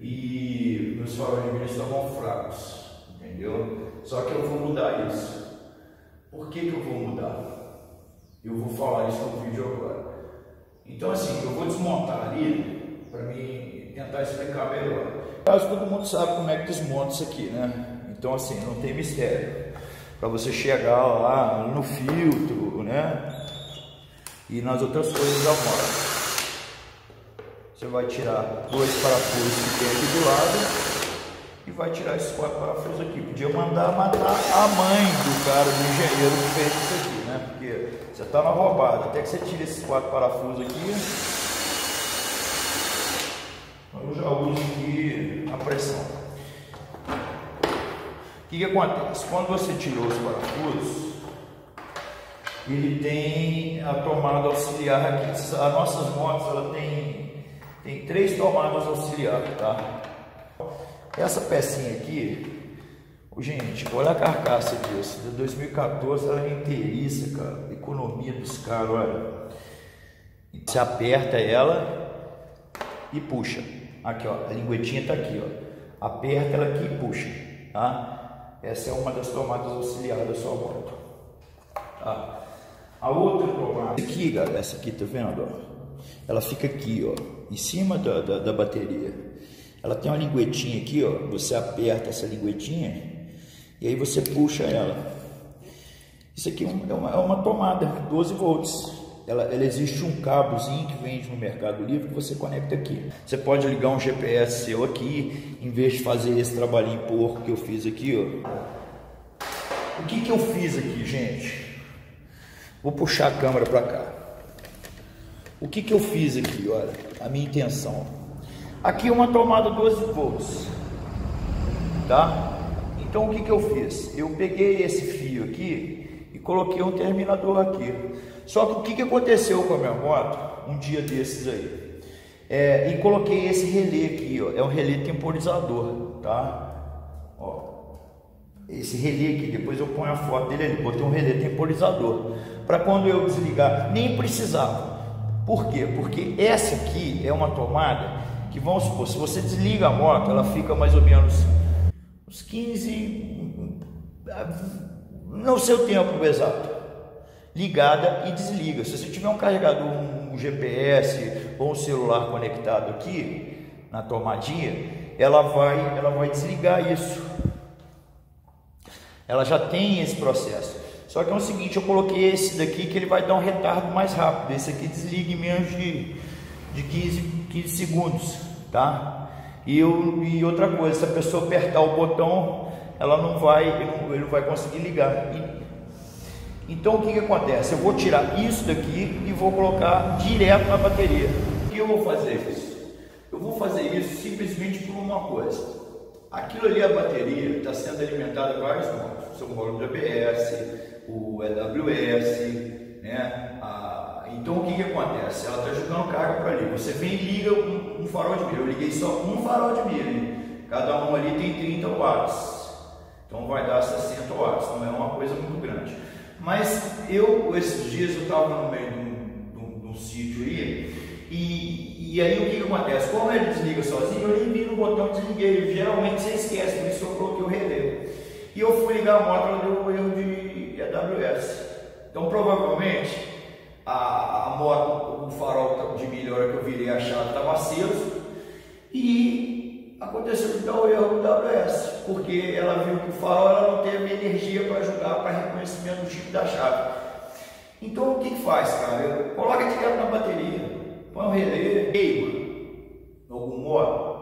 e meus faróis de milha estavam fracos, entendeu? Só que eu vou mudar isso. Por que eu vou mudar? Eu vou falar isso no vídeo agora. Então assim, eu vou desmontar ali para mim tentar explicar melhor. Quase todo mundo sabe como é que desmonta isso aqui, né? Então assim, não tem mistério. Para você chegar lá no filtro, né? E nas outras coisas da moto. Você vai tirar 2 parafusos que tem aqui do lado e vai tirar esses 4 parafusos aqui. Podia mandar matar a mãe do cara, do engenheiro que fez isso aqui, né? Porque você tá na roubada. Até que você tire esses 4 parafusos aqui, eu já uso aqui a pressão. O que acontece? Quando você tirou os parafusos, ele tem a tomada auxiliar aqui. As nossas motos, ela tem 3 tomadas auxiliares, tá? Essa pecinha aqui, gente, olha a carcaça disso, de 2014, ela é inteiriça, cara, economia dos caras, olha. Você aperta ela e puxa. Aqui, ó, a linguetinha tá aqui, ó. Aperta ela aqui e puxa, tá? Essa é uma das tomadas auxiliares da sua moto, tá? A outra tomada aqui, galera, essa aqui, tá vendo, ó? Ela fica aqui, ó, em cima da bateria. Ela tem uma linguetinha aqui, ó. Você aperta essa linguetinha e aí você puxa ela. Isso aqui é uma tomada 12 volts. Ela existe um cabozinho que vende no Mercado Livre que você conecta aqui. Você pode ligar um GPS seu aqui, em vez de fazer esse trabalhinho porco que eu fiz aqui, ó. O que eu fiz aqui, gente? Vou puxar a câmera para cá. O que eu fiz aqui, olha, a minha intenção. Aqui é uma tomada 12 volts, tá? Então o que eu fiz? Eu peguei esse fio aqui e coloquei um terminador aqui. Só que o que aconteceu com a minha moto, um dia desses aí? E coloquei esse relé aqui, ó, é um relé temporizador, tá? Ó, esse relé aqui, depois eu ponho a foto dele ali, botei um relé temporizador, para quando eu desligar, nem precisava. Por quê? Porque essa aqui é uma tomada que, vamos supor, se você desliga a moto, ela fica mais ou menos uns 15, não sei o tempo exato, ligada e desliga. Se você tiver um carregador, um GPS ou um celular conectado aqui na tomadinha, ela vai desligar isso. Ela já tem esse processo. Só que é o seguinte, eu coloquei esse daqui que ele vai dar um retardo mais rápido. Esse aqui desliga em menos de 15 segundos, tá? E outra coisa, se a pessoa apertar o botão, ele não vai conseguir ligar. Então o que acontece? Eu vou tirar isso daqui e vou colocar direto na bateria. Por que eu vou fazer isso? Eu vou fazer isso simplesmente por uma coisa. Aquilo ali, a bateria, está sendo alimentada por vários modos. O módulo ABS, o EWS, né? Então o que acontece? Ela está jogando carga para ali. Você vem e liga um farol de milha. Eu liguei só um farol de milha. Cada um ali tem 30 watts. Então vai dar 60 watts. Não é uma coisa muito grande. Mas esses dias eu estava no meio de um sítio aí. E aí o que acontece? Como ele desliga sozinho, eu nem vi no botão desliguei. Geralmente você esquece, por isso eu coloquei o relé. E eu fui ligar a moto, ela deu um erro de AWS. Então provavelmente a moto, o farol de milha, a hora que eu virei a chave, estava aceso. E aconteceu de dar o erro do AWS, porque ela viu que o farol ela não teve energia para ajudar para reconhecimento do chip da chave. Então o que faz, cara? Coloca direto na bateria. Põe um relé, queima algum modo?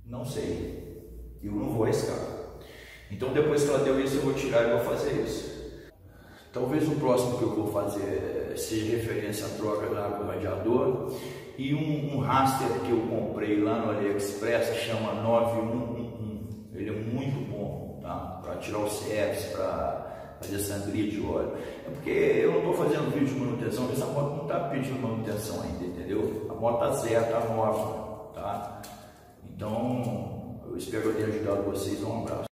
Não sei, eu não vou arriscar. Então depois que ela deu isso eu vou tirar e vou fazer isso. Talvez o próximo que eu vou fazer seja referência à troca da água do radiador e um raster que eu comprei lá no AliExpress que chama 9111. Ele é muito bom, tá? Para tirar o CFs, para fazer sangria de óleo. É porque eu não estou fazendo vídeo de manutenção, essa moto não está pedindo manutenção ainda, entendeu? A moto está zero, está nova, tá? Então, eu espero que eu tenha ajudado vocês. Um abraço.